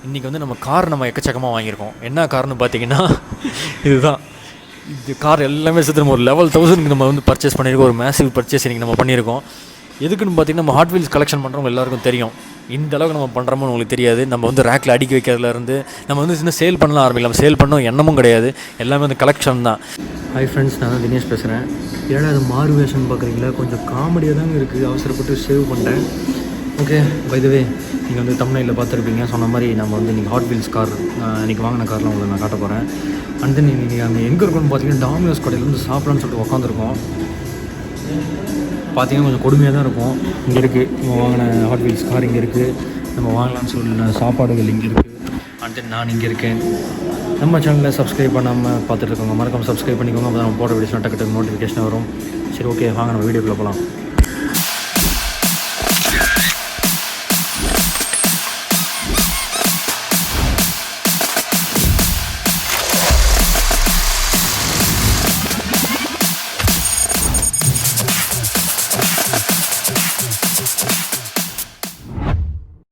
இன்றைக்கி வந்து நம்ம கார் நம்ம எக்கச்சக்கமாக வாங்கியிருக்கோம். என்ன கார்னு பார்த்தீங்கன்னா இதுதான். இது கார் எல்லாமே சேர்த்து நம்ம ஒரு லெவல் 1000க்கு நம்ம வந்து பர்ச்சேஸ் பண்ணியிருக்கோம். ஒரு மேசிவ் பர்ச்சேஸ் இன்றைக்கி நம்ம பண்ணியிருக்கோம். எதுக்குன்னு பார்த்தீங்கன்னா நம்ம ஹாட்வீல்ஸ் கலெக்ஷன் பண்ணுறவங்க எல்லாருக்கும் தெரியும். இந்த அளவுக்கு நம்ம பண்ணுறோமோ உங்களுக்கு தெரியாது. நம்ம வந்து ரேக்கில் அடிக்க வைக்கிறதுலேருந்து நம்ம வந்து இன்னும் சேல் பண்ணலாம் ஆரம்பிக்கலாம். சேல் பண்ணோம் எண்ணமும் கிடையாது, எல்லாமே வந்து கலெக்ஷன் தான். ஹை ஃப்ரெண்ட்ஸ், நான் தான் தினேஷ் பேசுகிறேன். ஏன்னா அது மாறுவேஷன் பார்க்குறீங்களா, கொஞ்சம் காமெடியாக தாங்க இருக்குது. அவசரப்பட்டு சேவ் பண்ணுறேன். ஓகே, பை த வே, நீங்கள் வந்து தமிழ்நாட்டில் பார்த்துருப்பீங்க. சொன்ன மாதிரி நம்ம வந்து இன்றைக்கி ஹாட்வீல்ஸ் கார் இன்றைக்கி வாங்கின காரில் உங்களுக்கு நான் காட்ட போகிறேன். அண்ட் தென் இன்றைக்கி அங்கே எங்கே இருக்கோன்னு பார்த்தீங்கன்னா டாமினோஸ் கடையில் வந்து சாப்பிட்லான்னு சொல்லிட்டு உட்காந்துருக்கோம். பார்த்தீங்கன்னா கொஞ்சம் கொடுமையாக தான் இருக்கும். இங்கே இருக்குது நம்ம வாங்கின ஹாட்வீல்ஸ் கார், இங்கே இருக்குது நம்ம வாங்கலாம்னு சொல்லின சாப்பாடுகள் இங்கே இருக்குது. அண்ட் தென் நான் இங்கே இருக்கேன். நம்ம சேனலில் சப்ஸ்கிரைப் பண்ணாமல் பார்த்துட்ருக்கோங்க, மறக்காமல் சப்ஸ்கிரைப் பண்ணிக்கோங்க. அப்போ தான் நம்ம போடுற வீடியோஸ்லாம் டக்கு டக்கு நோட்டிஃபிகேஷன் வரும். சரி, ஓகே, வாங்க நம்ம வீடியோக்குள்ளே போகலாம்.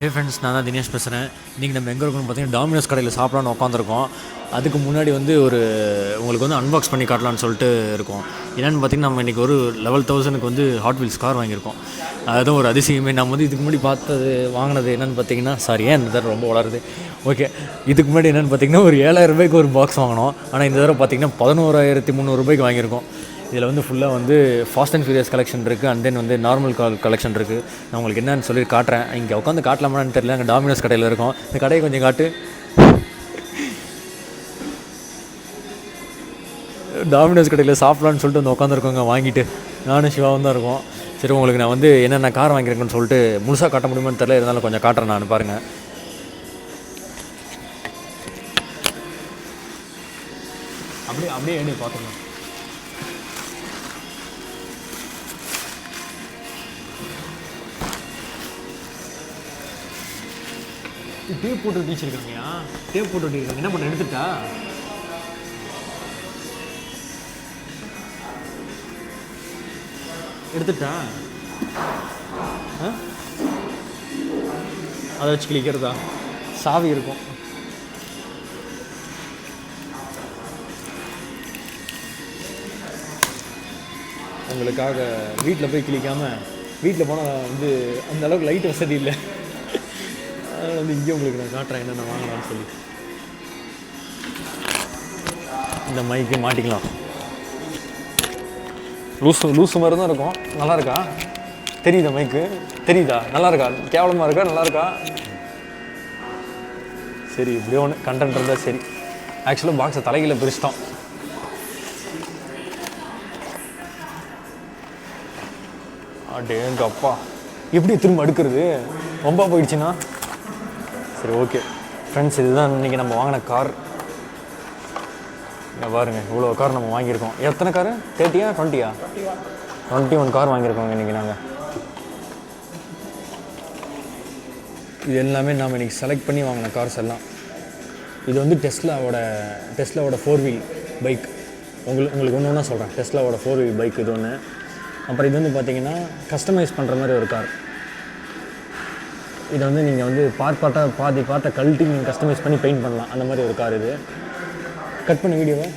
ஹே ஃப்ரெண்ட்ஸ், நான் தான் தினேஷ் பேசுகிறேன். இன்றைக்கி நம்ம எங்கே இருக்கோம்னு பார்த்தீங்கன்னா டாமினோஸ் கடையில் சாப்பிட்லான்னு உட்காந்துருக்கோம். அதுக்கு முன்னாடி வந்து உங்களுக்கு வந்து அன்பாக்ஸ் பண்ணி காட்டலான்னு சொல்லிட்டு இருக்கோம். என்னென்னு பார்த்தீங்கன்னா நம்ம இன்றைக்கி ஒரு லெவல் 1000க்கு வந்து ஹாட்வீல்ஸ் கார் வாங்கியிருக்கோம். அதுதான் ஒரு அதிசயமே. நம்ம வந்து இதுக்கு முன்னாடி வாங்கினது என்னென்னு பார்த்தீங்கன்னா, இந்த தடவை ரொம்ப வளருது. ஓகே, இதுக்கு முன்னாடி என்னென்னு பார்த்தீங்கன்னா ஒரு 7000 ரூபாய்க்கு ஒரு பாக்ஸ் வாங்கினோம். ஆனால் இந்த தடவை பார்த்தீங்கன்னா 11,300 ரூபாய்க்கு வாங்கியிருக்கோம். இதில் வந்து ஃபுல்லாக வந்து ஃபாஸ்ட் அண்ட் ஃபியூரியஸ் கலெக்ஷன் இருக்குது. அண்ட் தென் வந்து நார்மல் கலெக்ஷன் இருக்குது. நான் உங்களுக்கு என்னென்னு சொல்லி காட்டுறேன். இங்கே உட்காந்து காட்டலாமான்னு தெரியல. அங்கே டாமினோஸ் கடையில் இருக்கோம். இந்த கடையை கொஞ்சம் காட்டு. டாமினோஸ் கடையில் சாப்பிட்லான்னு சொல்லிட்டு வந்து உட்காந்துருக்கோங்க வாங்கிட்டு. நானும் சிவாவும் தான் இருக்கோம். சரி, உங்களுக்கு நான் வந்து என்னென்ன கார் வாங்கியிருக்கேன்னு சொல்லிட்டு முழுசாக காட்ட முடியுமான்னு தெரியல. இருந்தாலும் கொஞ்சம் காட்டுறேன் நான், பாருங்கள். அப்படியே எண்ணி பார்த்துக்கணும். டேப் போட்டு டீச்சிருக்காங்கயா, டேப் போட்டு ஒட்டிருக்காங்க. என்ன பண்ண, எடுத்துட்டா? அதை வச்சு கிளிக்கிறதா? சாவி இருக்கும். உங்களுக்காக வீட்டில் போய் கிளிக்காமல், வீட்டில் போனால் வந்து அந்த அளவுக்கு லைட் வசதி இல்லை. அதனால் வந்து இங்கே உங்களுக்கு நான் காட்டுறேன் என்னென்ன வாங்கலாம்னு சொல்லி. இந்த மைக்கு மாட்டிக்கலாம். லூஸு மாதிரி தான் இருக்கும். நல்லா இருக்கா? தெரியுதா மைக்கு? தெரியுதா? நல்லா இருக்கா? கேவலமாக இருக்கா? நல்லா இருக்கா? சரி, இப்படியே ஒன்று கண்டென்ட் இருந்தால் சரி. ஆக்சுவலாக பாக்ஸை தலைகீழ பிரிச்சிட்டோம். எங்கள் அப்பா எப்படி திரும்ப அடுக்கிறது? ரொம்ப போயிடுச்சுன்னா சரி, ஓகே ஃப்ரெண்ட்ஸ், இதுதான் இன்றைக்கி நம்ம வாங்கின கார். இங்கே பாருங்கள், இவ்வளோ கார் நம்ம வாங்கியிருக்கோம். எத்தனை காரு? 30 20 21 கார் வாங்கியிருக்கோங்க இன்றைக்கி நாங்கள். இது எல்லாமே நாம் இன்றைக்கி செலக்ட் பண்ணி வாங்கின கார்ஸ் எல்லாம். இது வந்து டெஸ்லாவோட 4 வீல் பைக். உங்களுக்கு ஒன்று ஒன்றா சொல்கிறேன். டெஸ்லாவோட 4 வீல் பைக் இது ஒன்று. அப்புறம் இது வந்து பார்த்திங்கன்னா கஸ்டமைஸ் பண்ணுற மாதிரி ஒரு கார். இதை வந்து நீங்கள் வந்து பாதி பார்ட்டை கழட்டி நீங்கள் கஸ்டமைஸ் பண்ணி பெயிண்ட் பண்ணலாம். அந்த மாதிரி ஒரு கார் இது. கட் பண்ண வீடியோவை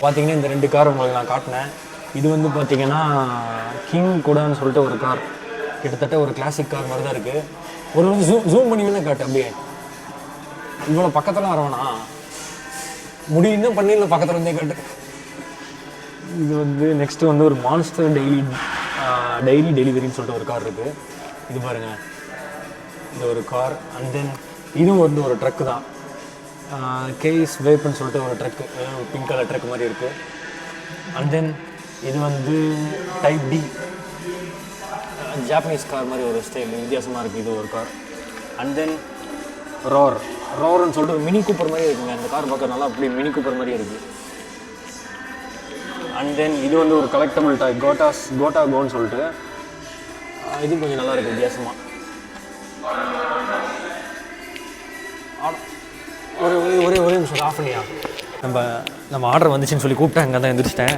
பார்த்தீங்கன்னா இந்த 2 கார் உங்களுக்கு நான் காட்டினேன். இது வந்து பார்த்திங்கன்னா கிங் கூடன்னு சொல்லிட்டு ஒரு கார். கிட்டத்தட்ட ஒரு கிளாசிக் கார் மாதிரி தான் இருக்குது. ஒரு வந்து ஜூம் பண்ணி வேணால் காட்டு. அப்படியே இவ்வளோ பக்கத்தில் வரவேணா, முடியும் பண்ணிடல, பக்கத்தில் இருந்தே காட்டு. இது வந்து நெக்ஸ்ட்டு வந்து ஒரு மான்ஸ்டர் டெய்லி டெலிவரின்னு சொல்லிட்டு ஒரு கார் இருக்குது. இது பாருங்கள், இது ஒரு கார். அண்ட் தென் இதுவும் வந்து ஒரு ட்ரக்கு தான். கேஸ் வேப்புன்னு சொல்லிட்டு ஒரு ட்ரக்கு, பிங்க் கலர் ட்ரக் மாதிரி இருக்குது. அண்ட் தென் இது வந்து டைப் டி, ஜாப்பனீஸ் கார் மாதிரி ஒரு ஸ்டைல் வித்தியாசமாக இருக்குது. இது ஒரு கார். அண்ட் தென் ரோர்னு சொல்லிட்டு ஒரு மினி கூப்பர் மாதிரி இருக்குங்க. இந்த கார் பார்க்க நல்லா அப்படி மினி கூப்பர் மாதிரி இருக்குது. அண்ட் தென் இது வந்து ஒரு கலெக்டபிள் டாய், கோன்னு சொல்லிட்டு. இது கொஞ்சம் நல்லா இருக்குது வித்தியாசமாக. ஒரே நிமிஷம் ஆஃப் பண்ணியா. நம்ம ஆர்டர் வந்துச்சுன்னு சொல்லி கூப்பிட்டேன். அங்கே தான் எந்திரிச்சிட்டேன்.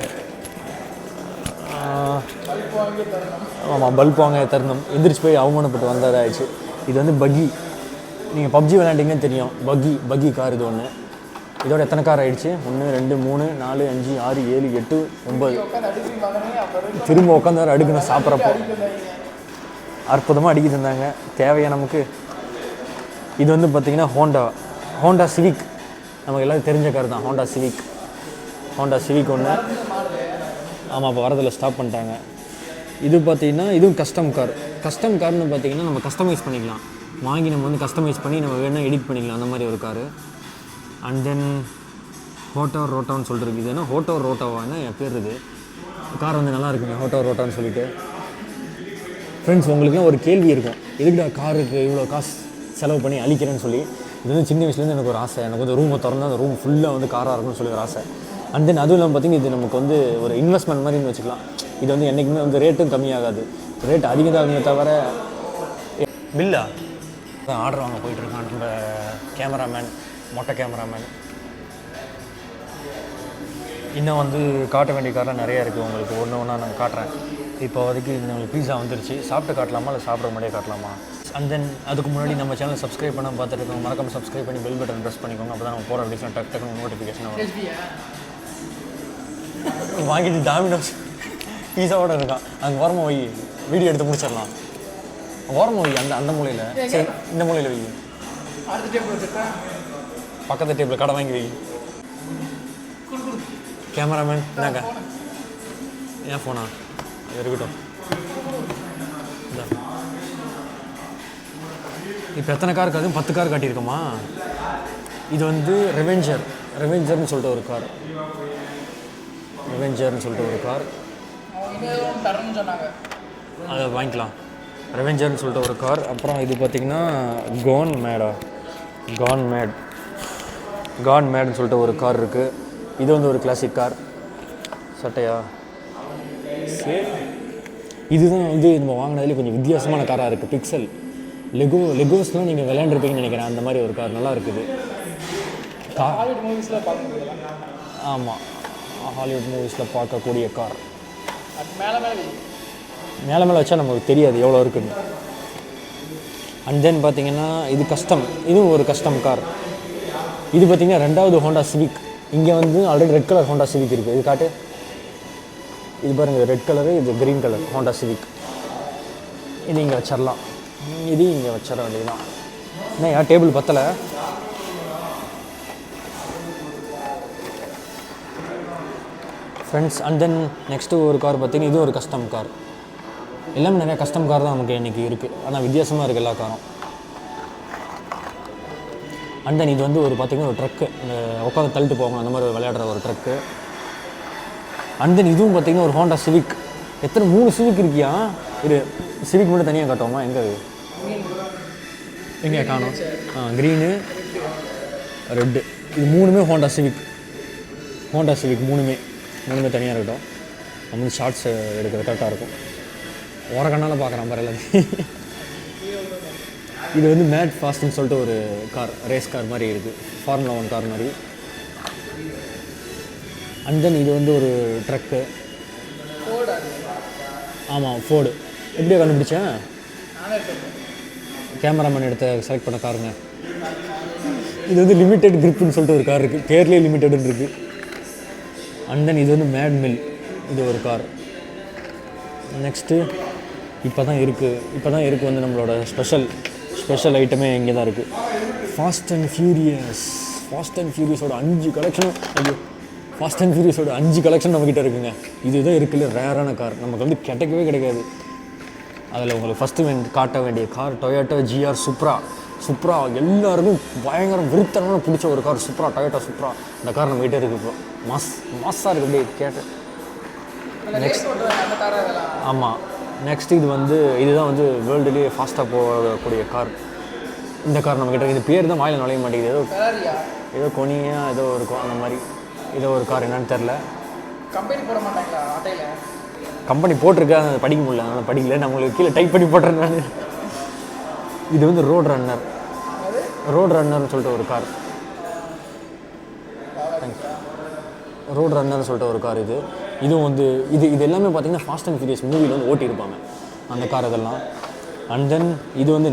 ஆமாம், பல்ப் வாங்க தரணும். எந்திரிச்சு போய் அவமானப்பட்டு வந்ததாகிடுச்சு. இது வந்து பக்கி. நீங்கள் பப்ஜி விளையாண்டிங்கன்னு தெரியும். பக்கி கார் இது ஒன்று. இதோட எத்தனை கார் ஆகிடுச்சு? 1 2 3 4 5 6 7 8 9. திரும்ப உட்காந்து வேறு அடுக்கணும் சாப்பிட்றப்போ. அற்புதமாக அடிக்க தந்தாங்க. தேவையா நமக்கு? இது வந்து பார்த்திங்கன்னா ஹோண்டா சிவிக். நமக்கு எல்லோரும் தெரிஞ்ச கார் தான் ஹோண்டா சிவிக் ஒன்று. ஆமாம், இப்போ வரதில் ஸ்டாப் பண்ணிட்டாங்க. இது பார்த்திங்கன்னா இதுவும் கஸ்டம் கார்னு பார்த்திங்கன்னா நம்ம கஸ்டமைஸ் பண்ணிக்கலாம். வாங்கி நம்ம வந்து கஸ்டமைஸ் பண்ணி நம்ம வேணால் எடிட் பண்ணிக்கலாம். அந்த மாதிரி ஒரு காரு. அண்ட் தென் ரோட்டான்னு சொல்லிட்டு இருக்குது. இது என்ன ரோட்டாவான்னு என் பேர். இது கார் வந்து நல்லா இருக்குங்க, ரோட்டான்னு சொல்லிட்டு. ஃப்ரெண்ட்ஸ், உங்களுக்குலாம் ஒரு கேள்வி இருக்கும், எதுக்குடா காருக்கு இவ்வளோ காசு செலவு பண்ணி அழிக்கிறேன்னு சொல்லி. இது வந்து சின்ன வயசுலேருந்து எனக்கு ஒரு ஆசை. எனக்கு வந்து ரூமை திறந்து அந்த ரூம் ஃபுல்லாக வந்து காராக இருக்குன்னு சொல்லி ஒரு ஆசை. அண்ட் தென் அதுவும் இல்லாமல் பார்த்திங்கன்னா இது நமக்கு வந்து ஒரு இன்வெஸ்ட்மெண்ட் மாதிரின்னு வச்சுக்கலாம். இது வந்து என்றைக்குமே வந்து ரேட்டும் கம்மியாகாது. ரேட் அதிகமாகுமே தவிர பில்லா தான் ஆர்டர் வாங்க போயிட்டுருக்கான் நம்ம கேமராமேன், மொட்டை கேமராமேன். இன்னும் வந்து காட்ட வேண்டிய காரெலாம் நிறையா இருக்குது. உங்களுக்கு ஒன்றா நான் காட்டுறேன். இப்போ அதுக்கு நம்மளுக்கு பீஸா வந்துருச்சு. சாப்பிட்டு காட்டலாமா இல்லை சாப்பிட்ற முன்னாடியே காட்டலாமா? அண்ட் தென் அதுக்கு முன்னாடி நம்ம சேனல் சப்ஸ்கிரைப் பண்ண பார்த்துருக்கோம். மறக்காம சப்ஸ்கிரைப் பண்ணி பெல் பட்டன் ப்ரெஸ் பண்ணிக்கோங்க. அப்போ தான் நம்ம போகிற வீடியோஸ்லாம் டக்குன்னு நோட்டிஃபிகேஷன் வரும். வாங்கிட்டு டாமினோஸ் பீஸாவோட இருக்கான். அங்கே ஓரமாக வை, வீடியோ எடுத்து முடிச்சிடலாம். ஓரமாக வை, அந்த மூலையில். சரி, இந்த மூலையில் வை. பக்கத்து டேபிள் கடை வாங்கி வை. கேமராமேன் என்னங்க ஏன் ஃபோனா? இருக்கட்டும். இப்போ எத்தனை கார் இருக்காது? 10 கார் காட்டியிருக்கோமா? இது வந்து ரெவெஞ்சர்னு சொல்லிட்டு ஒரு கார். அதை வாங்கிக்கலாம். ரெவெஞ்சர்னு சொல்லிட்டு ஒரு கார். அப்புறம் இது பார்த்திங்கன்னா கான் மேட்னு சொல்லிட்டு ஒரு கார் இருக்குது. இது வந்து ஒரு கிளாசிக் கார். சட்டையா? சரி, இதுதான் வந்து நம்ம வாங்கினதுலேயே கொஞ்சம் வித்தியாசமான காராக இருக்குது. பிக்சல் லெகோஸ்லாம் நீங்கள் விளையாண்டுருப்பீங்கன்னு நினைக்கிறேன். அந்த மாதிரி ஒரு கார் நல்லா இருக்குது. ஆமாம், ஹாலிவுட் மூவிஸில் பார்க்கக்கூடிய கார். மேலே வச்சா நமக்கு தெரியாது எவ்வளோ இருக்குன்னு. அண்ட் தென் பார்த்திங்கன்னா இது இதுவும் ஒரு கஸ்டம் கார். இது பார்த்திங்கன்னா 2வது ஹோண்டா சிவிக். இங்கே வந்து already red colour Honda civic இருக்குது. இது காட்டு. இது பாருங்கள், ரெட் கலரு, இது க்ரீன் கலர் ஹோண்டா சிவிக். இது இங்கே வச்சிடலாம். இது இங்கே வச்சிட வேண்டியதுதான். ஏன்னா டேபிள் பத்தலை. ஃப்ரெண்ட்ஸ், அண்ட் தென் நெக்ஸ்ட்டு ஒரு கார் பார்த்திங்கன்னா இது ஒரு கஸ்டம் கார். எல்லாமே நிறையா கஸ்டம் கார் தான் நமக்கு இன்றைக்கி இருக்குது. ஆனால் வித்தியாசமாக இருக்குது எல்லா காரும். அண்ட் தென் இது வந்து ஒரு பார்த்திங்கன்னா ஒரு ட்ரக்கு, இந்த உட்காந்து தள்ளிட்டு போவாங்க அந்த மாதிரி விளையாடுற ஒரு ட்ரக்கு. அண்ட் தென் இதுவும் பார்த்திங்கன்னா ஒரு ஹோண்டா சிவிக். 3 சிவிக் இருக்கியா? இது சிவிக் மட்டும் தனியாக காட்டுவோமா? எங்கே காணும்? க்ரீனு, ரெட்டு, இது 3மே ஹோண்டா சிவிக். மூணுமே தனியாக இருக்கட்டும். நம்ம வந்து ஷார்ட்ஸ் எடுக்கிறது கரெக்டாக இருக்கும். ஓரக்கண்ணால் பார்க்குறான் பாரு எல்லாத்தையும். இது வந்து மேட் ஃபாஸ்ட்னு சொல்லிட்டு ஒரு கார், ரேஸ் கார் மாதிரி இருக்குது. ஃபார்முலா 1 கார் மாதிரி. அண்ட் தென் இது வந்து ஒரு ட்ரக்கு. ஆமாம், ஃபோர்டு. எப்படியோ கண்டுபிடிச்சேன்? கேமராமேன் செலக்ட் பண்ண காருங்க. இது வந்து லிமிட்டெட் கிரிப்புன்னு சொல்லிட்டு ஒரு கார் இருக்குது. பேர்லேயே லிமிட்டெடுன்னு இருக்குது. அண்ட் தென் இது வந்து மேட் மில். இது ஒரு கார். நெக்ஸ்ட்டு இப்போ தான் இருக்குது வந்து நம்மளோட ஸ்பெஷல் ஐட்டமே இங்கே தான் இருக்குது. ஃபாஸ்ட் அண்ட் ஃபியூரியஸோட 5 கலெக்ஷனும் நம்மக்கிட்ட இருக்குங்க. இதுதான் இருக்குல்ல ரேரான கார். நமக்கு வந்து கிடைக்காது. அதில் உங்களுக்கு ஃபஸ்ட்டு காட்ட வேண்டிய கார் டொயோட்டா GR சுப்ரா. எல்லாருக்கும் பயங்கர விருத்தனமான பிடிச்ச ஒரு கார் டொயோட்டா சுப்ரா. இந்த கார் நம்மகிட்ட இருக்குது. இப்போ மாஸாக இருக்குது. அப்படியே கேட்டேன். நெக்ஸ்ட் ஆமாம், நெக்ஸ்ட் இதுதான் வந்து வேர்ல்டுலேயே ஃபாஸ்ட்டாக போகக்கூடிய கார். இந்த கார் நம்மக்கிட்ட இது பேர் தான் வாயில் நுழைய மாட்டேங்குது. ஏதோ கொனியாக ஏதோ இருக்கும் அந்த மாதிரி. ஏதோ ஒரு கார் என்னன்னு தெரில. கம்பெனி போட்டிருக்கா, அதை படிக்க முடியல. அதனால் படிக்கல. நம்மளுக்கு கீழே டைப் பண்ணி போட்டுறேன் நான். இது வந்து ரோட் ரன்னர்னு சொல்லிட்டு ஒரு கார். ரோட் ரன்னர்னு சொல்லிட்டு ஒரு கார். இதுவும் வந்து இது எல்லாமே பார்த்திங்கன்னா ஃபாஸ்ட் அண்ட் ஃபியூரியஸ் மூவியில் வந்து ஓட்டியிருப்பாங்க அந்த கார் இதெல்லாம். அண்ட் தென் இது வந்து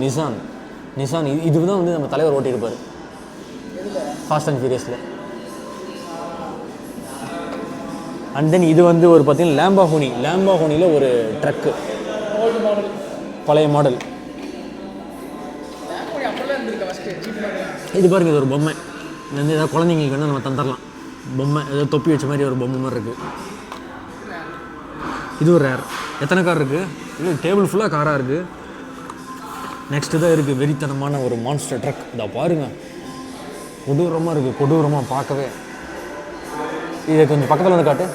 நிசான். இது தான் வந்து நம்ம தலைவர் ஓட்டியிருப்பார் ஃபாஸ்ட் அண்ட் ஃபியூரியஸில். அண்ட் தென் இது வந்து ஒரு பார்த்தீங்கன்னா லேம்பாஹோனியில் ஒரு ட்ரக்கு, பழைய மாடல். இது பாருங்கள், இது ஒரு பொம்மை. இது வந்து ஏதாவது குழந்தைங்களுக்கு வேணால் நம்ம தந்துடலாம். பொம்மை ஏதாவது தொப்பி வச்ச மாதிரி ஒரு பொம்மை மாதிரி இருக்குது. இது ஒரு ரேர். எத்தனை கார் இருக்குது? இல்லை, டேபிள் ஃபுல்லாக காராக இருக்குது. நெக்ஸ்ட்டு தான் இருக்குது வெறித்தனமான ஒரு மான்ஸ்டர் ட்ரக். இதை பாருங்கள், கொடூரமாக இருக்குது, கொடூரமாக பார்க்கவே. இதை கொஞ்சம் பக்கத்தில் வந்து காட்டு.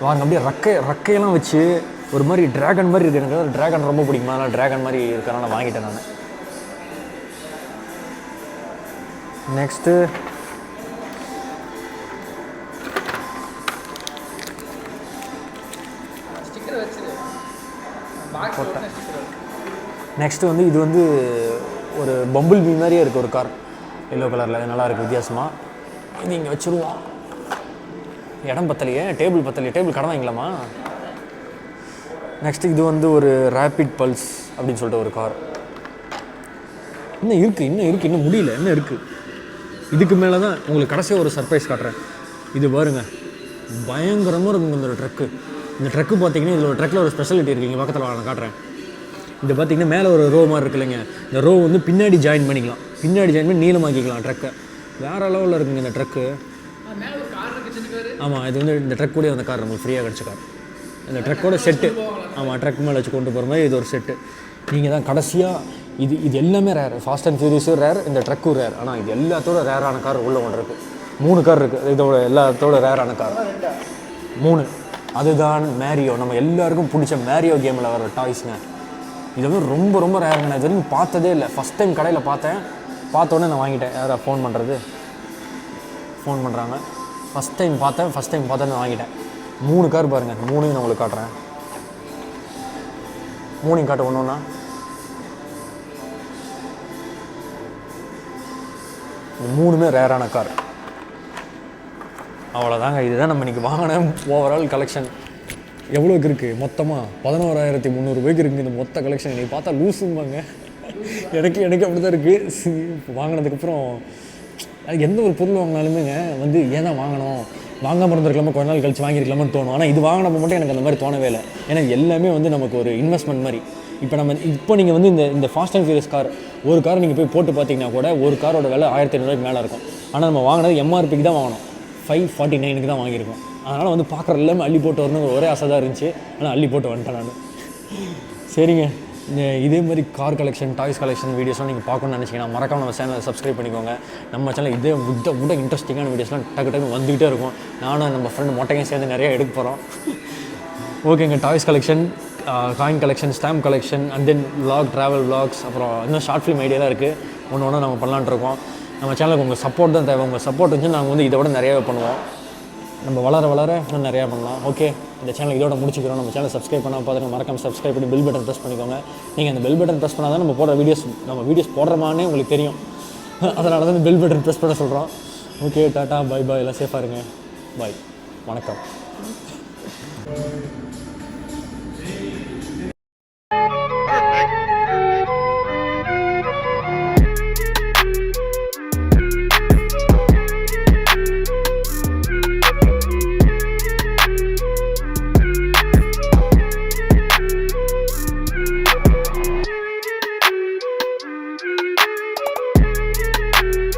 பாருங்க, அப்படியே ரக்கையெல்லாம் வச்சு ஒரு மாதிரி ட்ராகன் மாதிரி இருக்குது. எனக்கு ட்ராகன் ரொம்ப பிடிக்குமா, அதனால் ட்ராகன் மாதிரி இருக்கிறனால வாங்கிட்டேன் நான். நெக்ஸ்ட்டு நெக்ஸ்ட்டு வந்து இது வந்து ஒரு பம்பிள் பீ மாதிரியே இருக்குது ஒரு கார், எல்லோ கலரில். அது நல்லா இருக்குது வித்தியாசமாக. இது இங்கே வச்சுருவோம். இடம் பத்தலையே, டேபிள் பத்தலையே. டேபிள் கடன் வாங்கிக்கலாமா? நெக்ஸ்ட்டு இது வந்து ஒரு ரேபிட் பல்ஸ் அப்படின்னு சொல்லிட்டு ஒரு கார். இன்னும் இருக்குது, இன்னும் முடியல, இன்னும் இருக்குது. இதுக்கு மேலே தான் உங்களுக்கு கடைசியாக ஒரு சர்ப்ரைஸ் காட்டுறேன். இது பாருங்கள், பயங்கரமாக இருக்குங்க இந்த ட்ரக்கு. இந்த ட்ரக்கு பார்த்தீங்கன்னா இதில் ஒரு ட்ரக்கில் ஒரு ஸ்பெஷாலிட்டி இருக்குது. இங்கே பக்கத்தில் நான் காட்டுறேன். இது பார்த்தீங்கன்னா மேலே ஒரு ரோ மாதிரி இருக்கு இல்லைங்க, இந்த ரோ வந்து பின்னாடி ஜாயின் பண்ணிக்கலாம். பின்னாடி ஜாயின் பண்ணி நீளமாக்கிக்கலாம் ட்ரக்கை. வேறு லெவலில் இருக்குங்க இந்த ட்ரக்கு. ஆமாம், இது வந்து இந்த ட்ரக் கூட அந்த கார் நம்மளுக்கு ஃப்ரீயாக கிடச்ச கார். இந்த ட்ரக்கோட செட்டு. ஆமாம், ட்ரக் மேலே வச்சு கொண்டு போகிற மாதிரி இது ஒரு செட்டு. நீங்கள் தான் கடைசியாக இது எல்லாமே ரேர். ஃபாஸ்ட் அண்ட் ஃபியூரியஸும் ரேர், இந்த ட்ரக்கும் ரேர். ஆனால் இது எல்லாத்தோட ரேரான கார் உள்ள ஒன்று இருக்குது. 3 கார் இருக்குது இதோட எல்லாத்தோட ரேரான கார். 3. அதுதான் மேரியோ. நம்ம எல்லாருக்கும் பிடிச்ச மேரியோ கேமில் வர டாய்ஸுங்க. இது வந்து ரொம்ப ரொம்ப ரேருங்க. நான் இது வரைக்கும் பார்த்ததே இல்லை. ஃபஸ்ட் டைம் கடையில் பார்த்தோன்னே நான் வாங்கிட்டேன். யாரா ஃபோன் பண்ணுறது? ஃபோன் பண்ணுறாங்க. ஃபஸ்ட் டைம் பார்த்தேன்னு வாங்கிட்டேன். 3 கார் பாருங்கள். 3 நான் உங்களுக்கு காட்டுறேன். 3 காட்ட ஒன்றுன்னா இந்த 3மே ரேரான கார். அவ்வளோதாங்க. இதுதான் நம்ம இன்றைக்கி வாங்கின ஓவரால் கலெக்ஷன். எவ்வளோக்கு இருக்குது மொத்தமாக? 11,300 ரூபாய்க்கு இருக்குது இந்த மொத்த கலெக்ஷன். இன்றைக்கி பார்த்தா லூஸும்பாங்க. எனக்கு அப்படி தான் இருக்குது. வாங்கினதுக்கப்புறம் எந்த ஒரு பொருள் வாங்கினாலுமேங்க வந்து ஏன் தான் வாங்கணும், வாங்காமல் இருந்திருக்கலாமா, கொஞ்ச நாள் கழிச்சு வாங்கியிருக்கலாமான்னு தோணும். ஆனால் இது வாங்கினப்போ மட்டும் எனக்கு அந்த மாதிரி தோணவே இல்லை. ஏன்னா எல்லாமே வந்து நமக்கு ஒரு இன்வெஸ்ட்மெண்ட் மாதிரி. இப்போ நீங்கள் வந்து இந்த ஃபாஸ்ட் அண்ட் ஃபியூரியஸ் கார் ஒரு காரை நீங்கள் போய் போட்டு பார்த்தீங்கன்னா கூட ஒரு காரோட விலை 1,500 மேலே இருக்கும். ஆனால் நம்ம வாங்கினது எம்ஆர்பிக்கு தான் வாங்கினோம். 549க்கு தான் வாங்கியிருக்கோம். அதனால் வந்து பார்க்குற எல்லாமே அள்ளி போட்டு வரணும் ஒரே ஆசை தான் இருந்துச்சு. ஆனால் அள்ளி போட்டு வந்துட்டேன் நான். சரிங்க, இதே மாதிரி கார் கலெக்ஷன், டாய்ஸ் கலெக்ஷன் வீடியோஸ்லாம் நீங்கள் பார்க்கணும்னு நினச்சிங்கன்னா மறக்காம நம்ம சேனலை சப்ஸ்கிரைப் பண்ணிக்கோங்க. நம்ம சேனல் இதே விட இன்ட்ரெஸ்டிங்கான வீடியோஸ்லாம் டக்கு வந்துகிட்டே இருக்கும். நானும் நம்ம ஃப்ரெண்டு மொட்டையும் சேர்ந்து நிறையா எடுக்க போகிறோம். ஓகேங்க, toys collection, coin collection, stamp collection, and then vlog, travel vlogs, அப்புறம் இன்னும் ஷார்ட் ஃபிலிம் ஐடியாலாம் இருக்குது. ஒன்று நம்ம பண்ணலான்ட்டு இருக்கோம். நம்ம சேனலுக்கு உங்கள் சப்போர்ட் தான் தேவை. உங்கள் சப்போர்ட் இருந்துச்சு நாங்கள் வந்து இதை விட நிறையாவே பண்ணுவோம். நம்ம வளர இன்னும் நிறையா பண்ணலாம். ஓகே, இந்த சேனல் இதோட முடிச்சுக்கிறோம். நம்ம சேனல் சப்ஸ்கிரைப் பண்ணால் பார்த்துட்டு மறக்காம சப்ஸ்கிரைப் பண்ணி பெல் பட்டன் ப்ரெஸ் பண்ணிக்கோங்க. நீங்கள் அந்த பெல் பட்டன் ப்ரெஸ் பண்ணால் தான் நம்ம போடுற வீடியோஸ் போடுறமானே உங்களுக்கு தெரியும். அதனால தான் இந்த பெல் பட்டன் ப்ரெஸ் பண்ண சொல்கிறோம். ஓகே, டாட்டா, பை எல்லாம் சேஃபாக இருங்க. பாய், வணக்கம்.